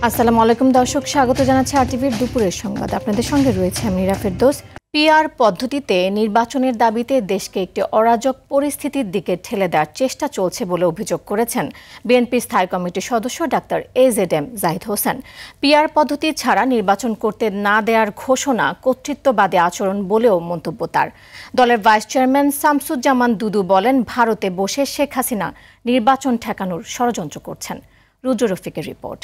আসসালামু আলাইকুম দর্শক, স্বাগত জানাচ্ছি আরটিভির দুপুরের সংবাদ। আপনাদের সঙ্গে রয়েছে আমি নীরা ফেরদৌস। পিআর পদ্ধতিতে নির্বাচনের দাবিতে দেশকে একটি অরাজক পরিস্থিতির দিকে ঠেলে দেওয়ার চেষ্টা চলছে বলে অভিযোগ করেছেন বিএনপির স্থায়ী কমিটির সদস্য doctor AZM Zahid Hossain. PR পদ্ধতি ছাড়া নির্বাচন করতে না দেওয়ার ঘোষণা কর্তৃত্ববাদী আচরণ বলেও মন্তব্য তার। দলের ভাইস চেয়ারম্যান শামসুজ্জামান দুদু বলেন, ভারতে বসে শেখ হাসিনা নির্বাচন ঠেকানোর ষড়যন্ত্র করছেন। রুদ্র রফিকের রিপোর্ট।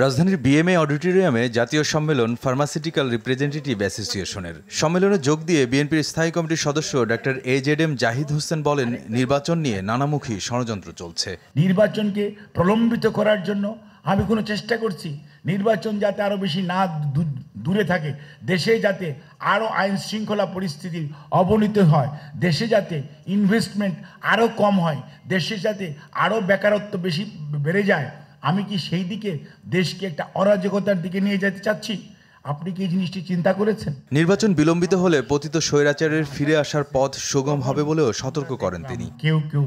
রাজধানীর বিএমএ অডিটোরিয়ামে জাতীয় সম্মেলন ফার্মাসিউটিক্যাল রিপ্রেজেন্টেটিভ অ্যাসোসিয়েশনের সম্মেলনে যোগ দিয়ে বিএনপির স্থায়ী কমিটির সদস্য ডাক্তার এজেডএম জাহিদ হোসেন বলেন, নির্বাচন নিয়ে নানামুখী ষড়যন্ত্র চলছে। নির্বাচনকে প্রলম্বিত করার জন্য আমি কোনো চেষ্টা করছি, নির্বাচন যাতে আরও বেশি না দূরে থাকে, দেশে যাতে আরও আইন শৃঙ্খলা পরিস্থিতির অবনতি হয়, দেশে যাতে ইনভেস্টমেন্ট আরও কম হয়, দেশে যাতে আরও বেকারত্ব বেশি বেড়ে যায়, আমি কি সেই দিকে দেশকে একটা অরাজকতার দিকে নিয়ে যেতে চাচ্ছি? আপনি কি এই জিনিসটি চিন্তা করেছেন? নির্বাচন বিলম্বিত হলে পতিত স্বৈরাচারের ফিরে আসার পথ সুগম হবে বলেও সতর্ক করেন তিনি। কেউ কেউ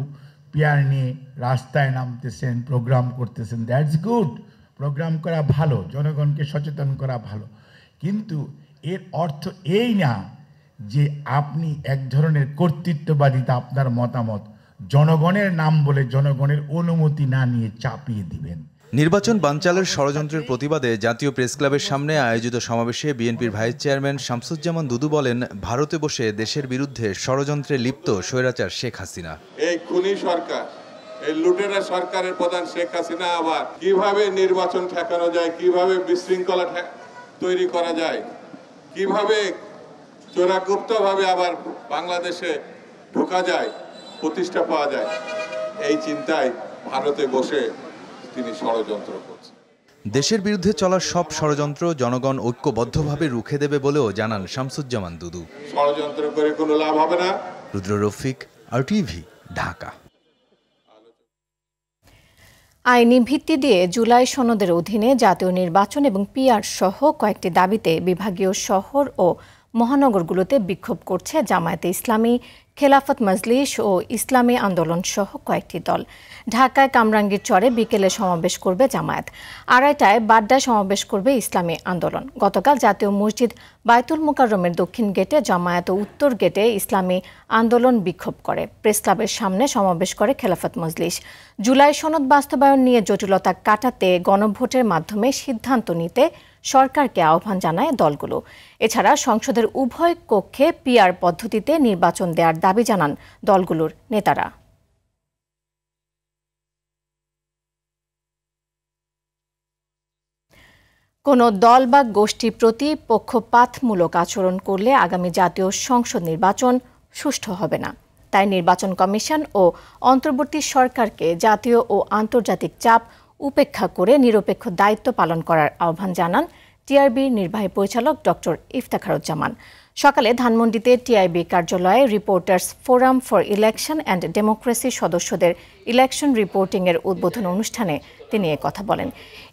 পিআর নিয়ে রাস্তায় নামতেছেন, প্রোগ্রাম করতেছেন, দ্যাটস গুড, প্রোগ্রাম করা ভালো, জনগণকে সচেতন করা ভালো, কিন্তু এর অর্থ এই না যে আপনি এক ধরনের কর্তৃত্ববাদিতা, আপনার মতামত জনগণের নাম বলে জনগণের অনুমতি না নিয়ে চাপিয়ে দিবেন। নির্বাচন বানচালের ষড়যন্ত্রের প্রতিবাদে জাতীয় প্রেস ক্লাবের সামনে আয়োজিত সমাবেশে বিএনপির ভাইস চেয়ারম্যান শামসুজ্জামান দুদু বলেন, ভারতে বসে দেশের বিরুদ্ধে ষড়যন্ত্রে লিপ্ত স্বৈরাচার শেখ হাসিনা। এই খুনি সরকার, এই লুটেরা সরকারের প্রধান শেখ হাসিনা আবার কিভাবে নির্বাচন ঠেকানো যায়, কিভাবে বিশৃঙ্খলা তৈরি করা যায়, কিভাবে চোরাগুপ্তভাবে আবার বাংলাদেশে ঢোকা যায়, প্রতিষ্ঠা পাওয়া যায়, এই চিন্তায় ভারতে বসে তিনি ষড়যন্ত্র করছেন। দেশের বিরুদ্ধে চলার সব ষড়যন্ত্র জনগণ ঐক্যবদ্ধভাবে রুখে দেবে বলেও জানান শামসুজ্জামান দুদু। ষড়যন্ত্র করে কোনো লাভ হবে না। রুদ্র রফিক, আরটিভি, ঢাকা। আইনি ভিত্তি দিয়ে জুলাই সনদের অধীনে জাতীয় নির্বাচন এবং পিআর সহ কয়েকটি দাবিতে বিভাগীয় শহর ও মহানগরগুলোতে বিক্ষোভ করছে জামায়াতে ইসলামী, খেলাফত মজলিস ও ইসলামী আন্দোলন সহ কয়েকটি দল। ঢাকায় কামরাঙ্গীর চরে বিকেলে সমাবেশ করবে জামায়াত, আড়াইটায় বাড্ডায় সমাবেশ করবে ইসলামী আন্দোলন। গতকাল জাতীয় মসজিদ বায়তুল মোকাররমের দক্ষিণ গেটে জামায়াত ও উত্তর গেটে ইসলামী আন্দোলন বিক্ষোভ করে। প্রেস ক্লাবের সামনে সমাবেশ করে খেলাফত মজলিস। জুলাই সনদ বাস্তবায়ন নিয়ে জটিলতা কাটাতে গণভোটের মাধ্যমে সিদ্ধান্ত নিতে সরকারকে আহ্বান জানায় দলগুলো। এছাড়া সংসদের উভয় কক্ষে পিআর পদ্ধতিতে নির্বাচন দেওয়ার দাবি জানান দলগুলোর নেতারা। কোনো দল বা গোষ্ঠীর প্রতি পক্ষপাতমূলক আচরণ করলে আগামী জাতীয় সংসদ নির্বাচন সুষ্ঠু হবে না। তাই নির্বাচন কমিশন ও অন্তর্বর্তী সরকারকে জাতীয় ও আন্তর্জাতিক চাপ উপেক্ষা করে নিরপেক্ষ দায়িত্ব পালন করার আহ্বান জানান টিআরবির নির্বাহী পরিচালক ডক্টর ইফতেখারুজ্জামান। সকালে ধানমন্ডিতে টিআইবি কার্যালয়ে reporters forum for election and democracy সদস্যদের ইলেকশন রিপোর্টিংয়ের উদ্বোধন অনুষ্ঠানে তিনি কথা বলেন।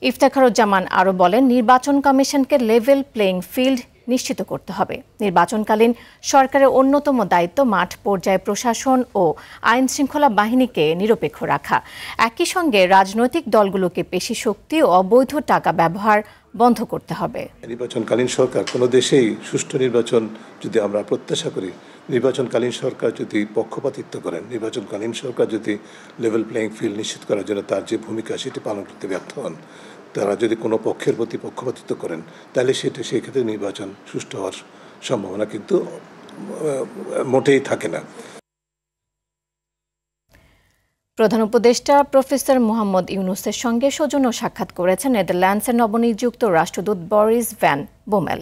ইফতেখারুজ্জামান আরও বলেন, নির্বাচন কমিশনকে লেভেল প্লেইং ফিল্ড নিশ্চিত করতে হবে। নির্বাচনকালীন সরকারের অন্যতম দায়িত্ব মাঠ পর্যায়ে প্রশাসন ও আইন শৃঙ্খলা বাহিনীকে নিরপেক্ষ রাখা। একই সঙ্গে রাজনৈতিক দলগুলোকে পেশি শক্তি ও অবৈধ টাকা ব্যবহার বন্ধ করতে হবে। নির্বাচনকালীন সরকার কোনো দেশেই সুষ্ঠু নির্বাচন যদি আমরা প্রত্যাশা করি, নির্বাচনকালীন সরকার যদি পক্ষপাতিত্ব করেন, নির্বাচনকালীন সরকার যদি লেভেল প্লেইং ফিল্ড নিশ্চিত করার জন্য তার যে ভূমিকা সেটি পালন করতে ব্যর্থ হন, তারা যদি কোনো পক্ষের প্রতি পক্ষপাতিত্ব করেন, তাহলে সেই ক্ষেত্রে নির্বাচন সুষ্ঠু হওয়ার সম্ভাবনা কিন্তু মোটেই থাকে না। প্রধান উপদেষ্টা প্রফেসর মোহাম্মদ ইউনুসের সঙ্গে সৌজন্য সাক্ষাৎ করেছেন নেদারল্যান্ডসের নবনিযুক্ত রাষ্ট্রদূত বরিস ভ্যান বোমেল।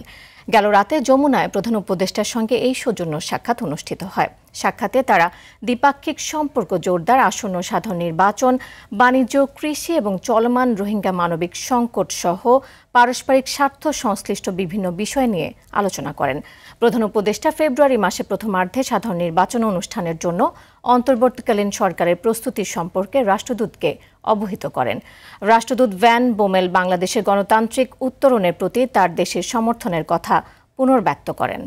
গেল রাতে যমুনায় প্রধান উপদেষ্টার সঙ্গে এই সৌজন্য সাক্ষাৎ অনুষ্ঠিত হয়। সাক্ষাতে তারা দ্বিপাক্ষিক সম্পর্ক জোরদার, আসন্ন সাধারণ নির্বাচন, বাণিজ্য, কৃষি এবং চলমান রোহিঙ্গা মানবিক সংকট সহ পারস্পরিক স্বার্থ সংশ্লিষ্ট বিভিন্ন বিষয় নিয়ে আলোচনা করেন। প্রধান উপদেষ্টা ফেব্রুয়ারি মাসে প্রথমার্ধে সাধারণ নির্বাচন অনুষ্ঠানের জন্য অন্তর্বর্তীকালীন সরকারের প্রস্তুতি সম্পর্কে রাষ্ট্রদূতকে অবহিত করেন। রাষ্ট্রদূত ভ্যান বোমেল বাংলাদেশের গণতান্ত্রিক উত্তরণের প্রতি তার দেশের সমর্থনের কথা পুনর্ব্যক্ত করেন।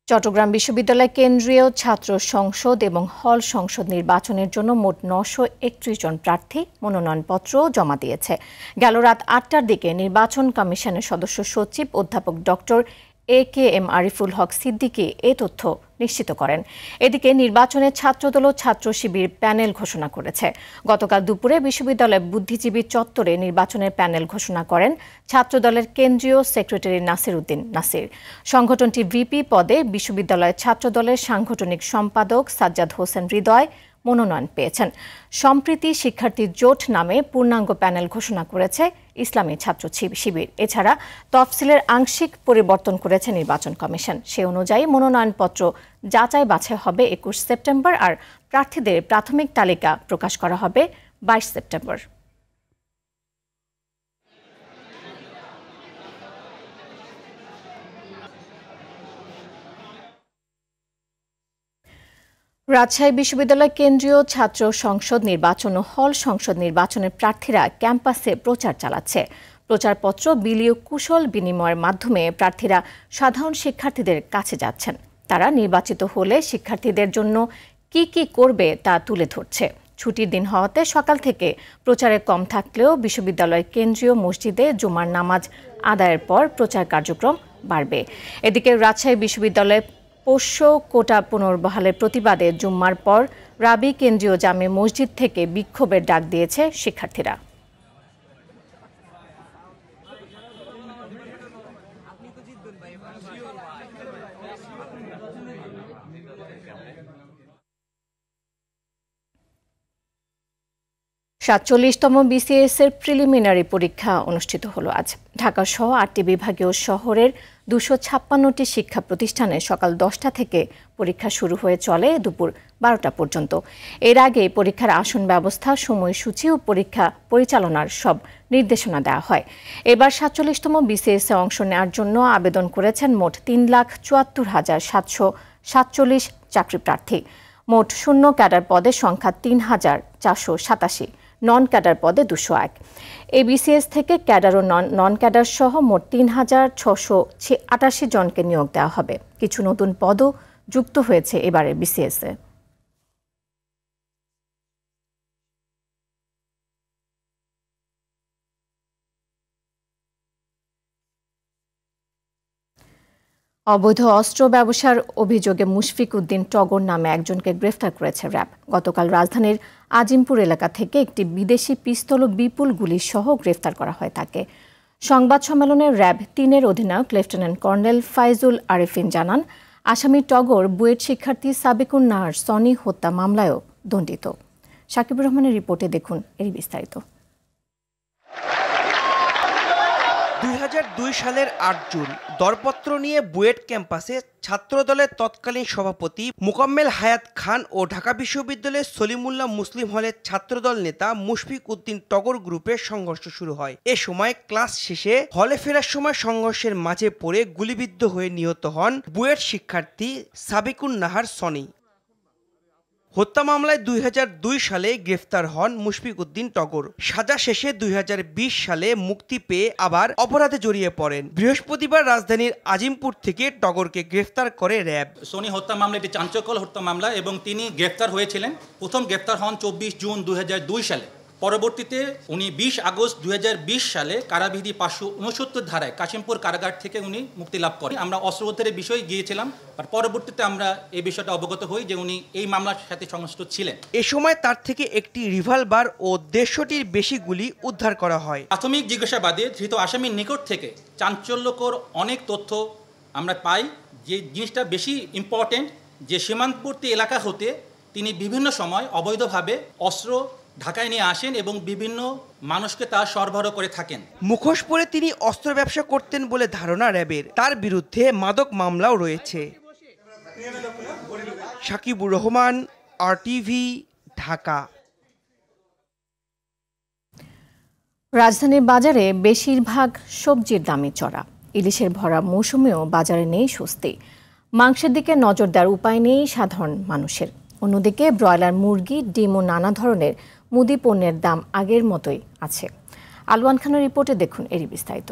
চট্টগ্রাম বিশ্ববিদ্যালয় কেন্দ্রীয় ছাত্র সংসদ এবং হল সংসদ নির্বাচনের জন্য মোট 931 জন প্রার্থী মনোনয়নপত্র জমা দিয়েছে। গেল রাত 8টার দিকে নির্বাচন কমিশনের সদস্য সচিব অধ্যাপক ডক্টর AKM আরিফুল হক সিদ্দিকী এ তথ্য নিশ্চিত করেন। এদিকে নির্বাচনে ছাত্রদল ও ছাত্র শিবির প্যানেল ঘোষণা করেছে। গতকাল দুপুরে বিশ্ববিদ্যালয় বুদ্ধিজীবী চত্বরে নির্বাচনের প্যানেল ঘোষণা করেন ছাত্রদলের কেন্দ্রীয় সেক্রেটারি নাসির উদ্দিন নাসির। সংগঠনটি ভিপি পদে বিশ্ববিদ্যালয়ের ছাত্রদলের সাংগঠনিক সম্পাদক সাজ্জাদ হোসেন হৃদয় মনোনয়ন পেয়েছেন। সম্প্রীতি শিক্ষার্থী জোট নামে পূর্ণাঙ্গ প্যানেল ঘোষণা করেছে ইসলামী ছাত্র শিবির। এছাড়া তফসিলের আংশিক পরিবর্তন করেছে নির্বাচন কমিশন। সে অনুযায়ী মনোনয়নপত্র যাচাই বাছাই হবে 21 সেপ্টেম্বর আর প্রার্থীদের প্রাথমিক তালিকা প্রকাশ করা হবে 22 সেপ্টেম্বর। রাজশাহী বিশ্ববিদ্যালয় কেন্দ্রীয় ছাত্র সংসদ নির্বাচন ও হল সংসদ নির্বাচনের প্রার্থীরা ক্যাম্পাসে প্রচার চালাচ্ছে। প্রচারপত্র বিলি ও কুশল বিনিময়ের মাধ্যমে প্রার্থীরা সাধারণ শিক্ষার্থীদের কাছে যাচ্ছেন। তারা নির্বাচিত হলে শিক্ষার্থীদের জন্য কি করবে তা তুলে ধরছে। ছুটির দিন হওয়াতে সকাল থেকে প্রচারে কম থাকলেও বিশ্ববিদ্যালয়ের কেন্দ্রীয় মসজিদে জুমার নামাজ আদায়ের পর প্রচার কার্যক্রম বাড়বে। এদিকে রাজশাহী বিশ্ববিদ্যালয়ে পোষ্য কোটা পুনর্বহালের প্রতিবাদে জুম্মার পর রাবি কেন্দ্রীয় জামে মসজিদ থেকে বিক্ষোভের ডাক দিয়েছে শিক্ষার্থীরা। সাতচল্লিশতম BCS এর প্রিলিমিনারি পরীক্ষা অনুষ্ঠিত হলো আজ। ঢাকা সহ 8টি বিভাগীয় শহরের 256টি শিক্ষা প্রতিষ্ঠানে সকাল 10টা থেকে পরীক্ষা শুরু হয়ে চলে দুপুর 12টা পর্যন্ত। এর আগে পরীক্ষার আসন ব্যবস্থা, সময়সূচি ও পরীক্ষা পরিচালনার সব নির্দেশনা দেওয়া হয়। এবার 47তম BCS এ অংশ নেওয়ার জন্য আবেদন করেছেন মোট 3,74,747 চাকরি প্রার্থী। মোট শূন্য ক্যাডার পদের সংখ্যা 3,487, নন ক্যাডার পদে 201। এই BCS থেকে ক্যাডার ও নন ক্যাডার সহ মোট 3,688 জনকে নিয়োগ দেওয়া হবে। কিছু নতুন পদও যুক্ত হয়েছে এবারের BCS এ। অবৈধ অস্ত্র ব্যবসার অভিযোগে মুশফিক উদ্দিন টগর নামে একজনকে গ্রেফতার করেছে র্যাব। গতকাল রাজধানীর আজিমপুর এলাকা থেকে একটি বিদেশি পিস্তল ও বিপুল গুলি সহ গ্রেফতার করা হয় তাকে। সংবাদ সম্মেলনে র্যাব 3-এর অধিনায়ক লেফটেন্যান্ট কর্নেল ফাইজুল আরেফিন জানান, আসামি টগর বুয়েট শিক্ষার্থী সাবেকুন নাহার সনি হত্যা মামলায়ও দণ্ডিত। সাকিবুর রহমানের রিপোর্টে দেখুন এর বিস্তারিত। 2002 সালের 8 জুন দরপত্র নিয়ে বুয়েট ক্যাম্পাসে ছাত্রদলের তৎকালীন সভাপতি মোকাম্মেল হায়াত খান ও ঢাকা বিশ্ববিদ্যালয়ের সলিমুল্লাহ মুসলিম হলের ছাত্রদল নেতা মুশফিক উদ্দিন টগর গ্রুপের সংঘর্ষ শুরু হয়। এ সময় ক্লাস শেষে হলে ফেরার সময় সংঘর্ষের মাঝে পড়ে গুলিবিদ্ধ হয়ে নিহত হন বুয়েট শিক্ষার্থী সাবেকুন নাহার সনি। হত্যা মামলায় 2002 সালে গ্রেফতার হন মুশফিক উদ্দিন টগর। সাজা শেষে 2020 সালে মুক্তি পেয়ে আবার অপরাধে জড়িয়ে পড়েন। বৃহস্পতিবার রাজধানীর আজিমপুর থেকে টগরকে গ্রেফতার করে র্যাব। সনি হত্যা মামলা একটি চাঞ্চল্যকর হত্যা মামলা এবং তিনি গ্রেফতার হয়েছিলেন। প্রথম গ্রেফতার হন 24 জুন 2002 সালে। পরবর্তীতে উনি 20 আগস্ট 2020 সালে কারাবিধি 569 ধারায় কাশিমপুর কারাগার থেকে উনি মুক্তি লাভ করেন। আমরা অস্ত্র উদ্ধারের বিষয়ে গিয়েছিলাম, আর পরবর্তীতে আমরা এই বিষয়টা অবগত হই যে উনি এই মামলার সাথে সংশ্লিষ্ট ছিলেন। এ সময় তার থেকে একটি রিভলভার ও 150টির বেশি গুলি উদ্ধার করা হয়। প্রাথমিক জিজ্ঞাসাবাদে ধৃত আসামির নিকট থেকে চাঞ্চল্যকর অনেক তথ্য আমরা পাই। যে জিনিসটা বেশি ইম্পর্টেন্ট, যে সীমান্তবর্তী এলাকা হতে তিনি বিভিন্ন সময় অবৈধভাবে অস্ত্র ঢাকায় নিয়ে আসেন এবং বিভিন্ন মানুষকে তা সরবরাহ করে থাকেন। মুখোশ পরে তিনি অস্ত্র ব্যবসা করতেন বলে ধারণা র্যাবের। তার বিরুদ্ধে মাদক মামলাও রয়েছে। সাকিবুর রহমান, RTV, ঢাকা। রাজধানীর বাজারে বেশিরভাগ সবজির দামই চড়া। ইলিশের ভরা মৌসুমেও বাজারে নেই স্বস্তি। মাংসের দিকে নজর দেওয়ার উপায় নেই সাধারণ মানুষের। অন্যদিকে ব্রয়লার, মুরগি, ডিম ও নানা ধরনের মুদি পণ্যের দাম আগের মতোই আছে। আলওয়ান খানের রিপোর্টে দেখুন এরই বিস্তারিত।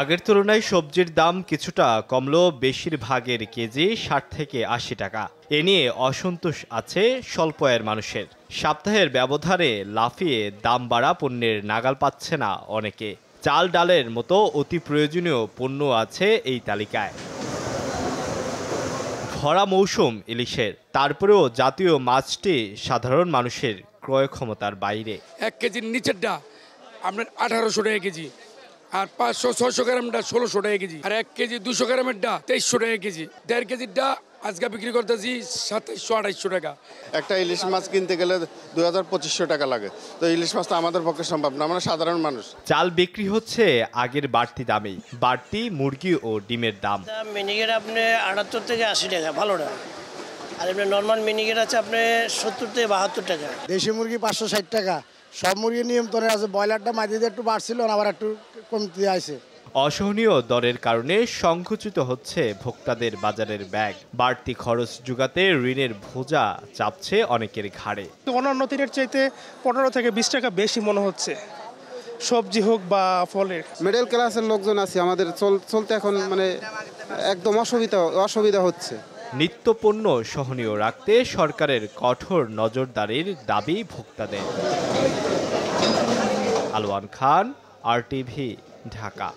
আগের তুলনায় সবজির দাম কিছুটা কমলেও বেশিরভাগের কেজি ৬০ থেকে ৮০ টাকা। এ নিয়ে অসন্তোষ আছে স্বল্প আয়ের মানুষের। সপ্তাহের ব্যবধানে লাফিয়ে দাম বাড়া পণ্যের নাগাল পাচ্ছে না অনেকে। চাল ডালের মতো অতি প্রয়োজনীয় পণ্য আছে এই তালিকায়। ভরা মৌসুম ইলিশের, তারপরেও জাতীয় মাছটি সাধারণ মানুষের ক্রয় ক্ষমতার বাইরে। ১ কেজির নিচেরটা আপনার ১৮০০ টাকা কেজি, আর ৫০০-৬০০ গ্রামটা ১৬০০ টাকা কেজি, আর ১ কেজি ২০০ গ্রামেরটা ২৩০০ টাকা কেজি। ১.৫ কেজিরটা আজকে বিক্রি করতেছি ২৭০০-২৮০০ টাকা। একটা ইলিশ মাছ কিনতে গেলে ২০০-২৫০০ টাকা লাগে, তো ইলিশ মাছটা আমাদের পক্ষে সম্ভব না, আমরা সাধারণ মানুষ। চাল বিক্রি হচ্ছে আগের বাড়তি দামেই, বাড়তি মুরগি ও ডিমের দাম। মিনিকেট আপনি ৭৮ থেকে ৮০ টাকা ভালোটা, আর এমনি নর্মাল মিনিকেট আছে আপনি ৭০ থেকে ৭২ টাকা। দেশি মুরগি ৫৬০ টাকা। সব মুরগির নিয়ন্ত্রণে আছে, ব্রয়লারটা মাঝে একটু বাড়ছিল, আবার একটু কমতে আছে। অসহনীয় দরের কারণে সংকুচিত হচ্ছে ভোক্তাদের বাজারের ব্যাগ। বাড়তি খরচ জোগাতে ঋণের বোঝা চাপছে অনেকের ঘাড়ে। অন্যান্য দিনের চাইতে ১৫ থেকে ২০ টাকা বেশি মনে হচ্ছে, সবজি হোক বা ফলের। মিডল ক্লাসের লোকজন আছে, আমাদের চলতে এখন মানে একদম অসুবিধা হচ্ছে। নিত্যপণ্য সহনীয় রাখতে সরকারের কঠোর নজরদারির দাবি ভোক্তাদের। আলওয়ান খান, RTV, ঢাকা।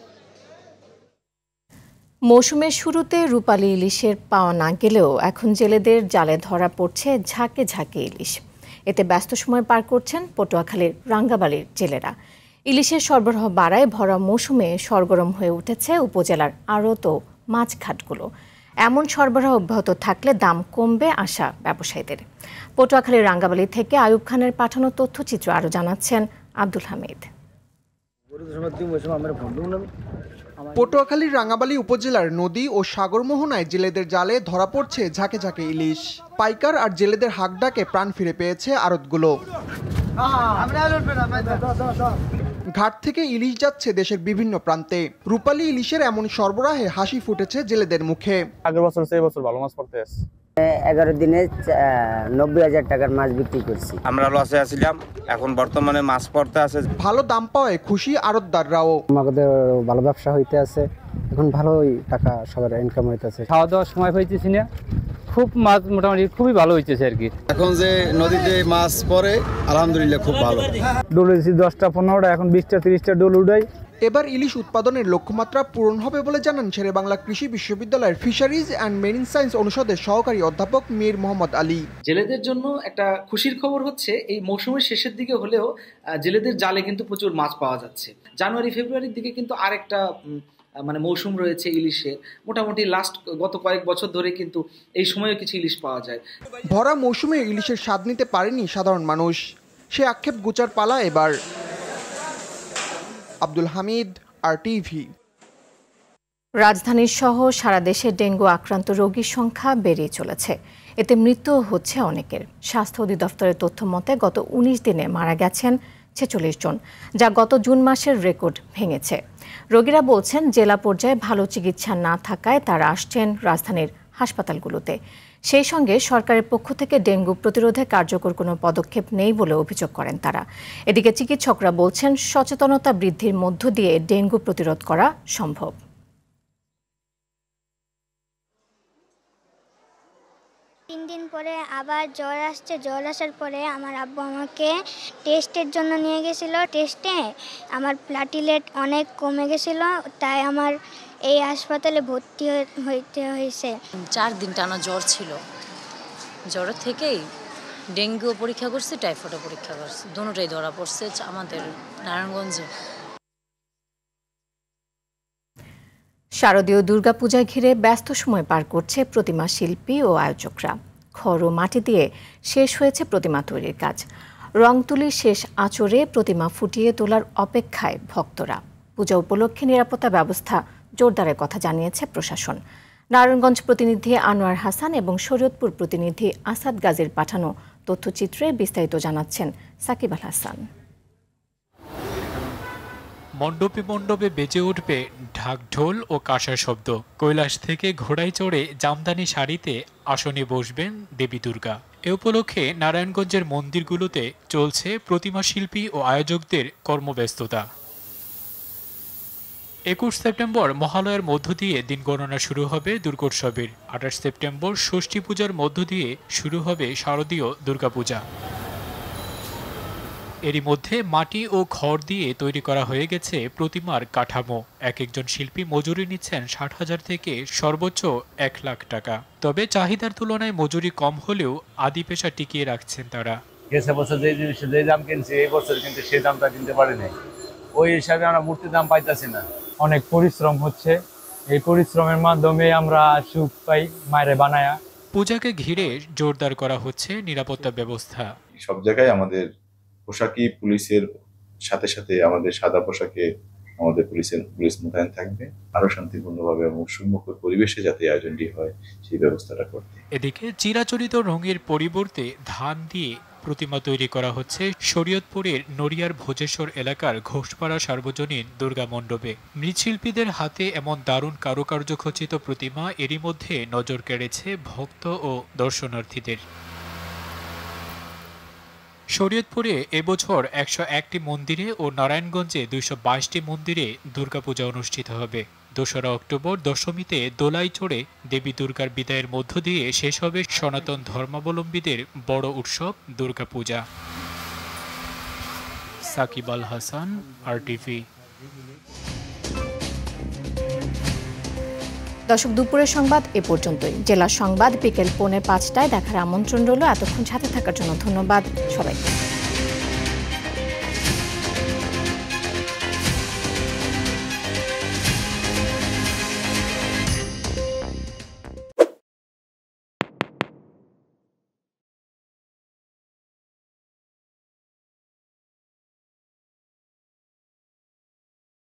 মৌসুমের শুরুতে রূপালী ইলিশের পাওয়া না গেলেও এখন জেলেদের জালে ধরা পড়ছে ঝাঁকে ঝাঁকে ইলিশ। এতে ব্যস্ত সময় পার করছেন পটুয়াখালীর রাঙ্গাবালির জেলেরা। ইলিশের সরবরাহ বাড়ায় ভরা মৌসুমে সরগরম হয়ে উঠেছে উপজেলার আড়ত ও মাছঘাটগুলো। এমন সরবরাহ অব্যাহত থাকলে দাম কমবে আশা ব্যবসায়ীদের। পটুয়াখালীর রাঙ্গাবালি থেকে আয়ুব খানের পাঠানো তথ্যচিত্র আরও জানাচ্ছেন আব্দুল হামিদ। পটুয়াখালীর রাঙ্গাবালি উপজেলার নদী ও সাগর মোহনায় জেলেদের জালে ধরা পড়ছে ঝাঁকে ঝাঁকে ইলিশ। পাইকার আর জেলেদের হাক ডাকে প্রাণ ফিরে পেয়েছে আড়তগুলো। ঘাট থেকে ইলিশ যাচ্ছে দেশের বিভিন্ন প্রান্তে। রূপালী ইলিশের এমন সরবরাহে হাসি ফুটেছে জেলেদের মুখে। আগের বছর চেয়ে বছর ভালো মাছ পড়তে আছে। 11 দিনে 90,000 টাকার মাছ বিক্রি করছি। আমরা লসে আছিলাম, এখন বর্তমানে মাছ পড়তে আছে। ভালো দাম পাওয়ায় খুশি আড়তদাররাও। আমাদের ভালো ব্যবসা হইতে আছে, এখন ভালোই টাকা সবার ইনকাম হইতেছে। খাওয়া দাওয়ার সময় পাইতেছি না, খুব মাছ মোটামুটি খুবই ভালো হইতেছে আর কি। এখন যে নদীতে মাছ পড়ে আলহামদুলিল্লাহ খুব ভালো। ডোল হয়েছে 10টা 15টা, এখন 20টা 30টা ডোল উঠাই। এবার ইলিশ উৎপাদনের লক্ষ্যমাত্রা পূরণ হবে বলে জানান শেরেবাংলা কৃষি বিশ্ববিদ্যালয়ের ফিশারিজ অ্যান্ড মেরিন সায়েন্স অনুষদের সহকারী অধ্যাপক মীর মোহাম্মদ আলী। জেলেদের জন্য একটা খুশির খবর হচ্ছে এই মৌসুমের শেষের দিকে হলেও জেলেদের জালে কিন্তু প্রচুর মাছ পাওয়া যাচ্ছে। জানুয়ারি ফেব্রুয়ারির দিকে কিন্তু আরেকটা মানে মৌসুম রয়েছে ইলিশের। মোটামুটি গত কয়েক বছর ধরে কিন্তু এই সময়ে কিছু ইলিশ পাওয়া যায়। ভরা মৌসুমে ইলিশের স্বাদ নিতে পারেনি সাধারণ মানুষ, সে আক্ষেপ গোচার পালা এবার। আব্দুল হামিদ, RTV। রাজধানীর সহ সারা দেশে ডেঙ্গু আক্রান্ত রোগীর সংখ্যা বেড়েই চলেছে। এতে মৃত্যুও হচ্ছে অনেকের। স্বাস্থ্য অধিদপ্তরের তথ্য মতে গত 19 দিনে মারা গেছেন 46 জন, যা গত জুন মাসের রেকর্ড ভেঙেছে। রোগীরা বলছেন জেলা পর্যায়ে ভালো চিকিৎসা না থাকায় তারা আসছেন রাজধানীর হাসপাতালগুলোতে। সেই সঙ্গে সরকারের পক্ষ থেকে ডেঙ্গু প্রতিরোধে কার্যকর কোনো পদক্ষেপ নেই বলে অভিযোগ করেন তারা। এদিকে চিকিৎসকরা বলছেন সচেতনতা বৃদ্ধির মধ্য দিয়ে ডেঙ্গু প্রতিরোধ করা সম্ভব। তিন দিন পরে আবার জ্বর আসছে। জ্বর আসার পরে আমার আব্বু আমাকে টেস্টের জন্য নিয়ে গেছিল। টেস্টে আমার প্লাটিলেট অনেক কমে গেছিল, তাই আমার এই হাসপাতালে ভর্তি হইতে হয়েছে। 4 দিন টানা জ্বর ছিল। জ্বরের থেকেই ডেঙ্গু পরীক্ষা করছি, টাইফয়েডও পরীক্ষা করছি, দুটোটাই ধরা পড়ছে আমাদের নারায়ণগঞ্জে। শারদীয় দুর্গাপূজা ঘিরে ব্যস্ত সময় পার করছে প্রতিমা শিল্পী ও আয়োজকরা। খড় ও মাটি দিয়ে শেষ হয়েছে প্রতিমা তৈরির কাজ। রং তুলি শেষ আঁচড়ে প্রতিমা ফুটিয়ে তোলার অপেক্ষায় ভক্তরা। পূজা উপলক্ষে নিরাপত্তা ব্যবস্থা জোরদারের কথা জানিয়েছে প্রশাসন। নারায়ণগঞ্জ প্রতিনিধি আনোয়ার হাসান এবং শরীয়তপুর প্রতিনিধি আসাদ গাজীর পাঠানো তথ্যচিত্রে বিস্তারিত জানাচ্ছেন সাকিব আল হাসান। মণ্ডপে মণ্ডপে বেজে উঠবে ঢাক ঢোল ও কাঁসার শব্দ। কৈলাস থেকে ঘোড়ায় চড়ে জামদানি শাড়িতে আসনে বসবেন দেবী দুর্গা। এ উপলক্ষে নারায়ণগঞ্জের মন্দিরগুলোতে চলছে প্রতিমা শিল্পী ও আয়োজকদের কর্মব্যস্ততা। 21 সেপ্টেম্বর মহালয়ার মধ্য দিয়ে দিন গণনা শুরু হবে দুর্গোৎসবের। 28 সেপ্টেম্বর ষষ্ঠী পূজার মধ্য দিয়ে শুরু হবে শারদীয় দুর্গাপূজা। এরই মধ্যে মাটি ও খড় দিয়ে তৈরি করা হয়ে গেছে প্রতিমার কাঠামো। এক একজন শিল্পী মজুরি নিচ্ছেন 60,000 থেকে সর্বোচ্চ 1 লাখ টাকা। তবে চাহিদার তুলনায় মজুরি কম হলেও আদি পেশা টিকিয়ে রাখছেন তারা। গেছে বছর যে জিনিসের যে দাম কিনছে এই বছর কিন্তু সেই দামটা কিনতে পারি নাই, ওই হিসাবে আমরা মূর্তির দাম পাইতেছি না। অনেক পরিশ্রম হচ্ছে, এই পরিশ্রমের মাধ্যমে আমরা সুখ পাই মায়েরে বানায়া। পূজাকে ঘিরে জোরদার করা হচ্ছে নিরাপত্তা ব্যবস্থা। সব জায়গায় আমাদের পোশাকই পুলিশের সাথে সাথে আমাদের সাদা পোশাকে আমাদের পুলিশ মোতায়েন থাকবে, আরো শান্তিপূর্ণভাবে এবং উৎসবমুখর পরিবেশে যাতে আয়োজনটি হয় সেই ব্যবস্থাটা করতে। এদিকে চিরাচরিত রঙের পরিবর্তে ধান দিয়ে প্রতিমা তৈরি করা হচ্ছে শরীয়তপুরের নড়িয়ার ভোজেশ্বর এলাকার ঘোষপাড়া সার্বজনীন দুর্গা মণ্ডপে। মৃৎশিল্পীদের হাতে এমন দারুণ কারুকার্য খচিত প্রতিমা এরই মধ্যে নজর কেড়েছে ভক্ত ও দর্শনার্থীদের। শরীয়তপুরে এবছর 101টি মন্দিরে ও নারায়ণগঞ্জে 222টি মন্দিরে দুর্গাপূজা অনুষ্ঠিত হবে। 2রা অক্টোবর দশমীতে দোলাই চড়ে দেবী দুর্গার বিদায়ের মধ্য দিয়ে শেষ হবে সনাতন ধর্মাবলম্বীদের বড় উৎসব দুর্গাপূজা। সাকিব আল হাসান, RTV। দর্শক, দুপুরের সংবাদ এ পর্যন্তই। জেলার সংবাদ বিকেল 4:45টায় দেখার আমন্ত্রণ রইল। এতক্ষণ সাথে থাকার জন্য ধন্যবাদ সবাইকে।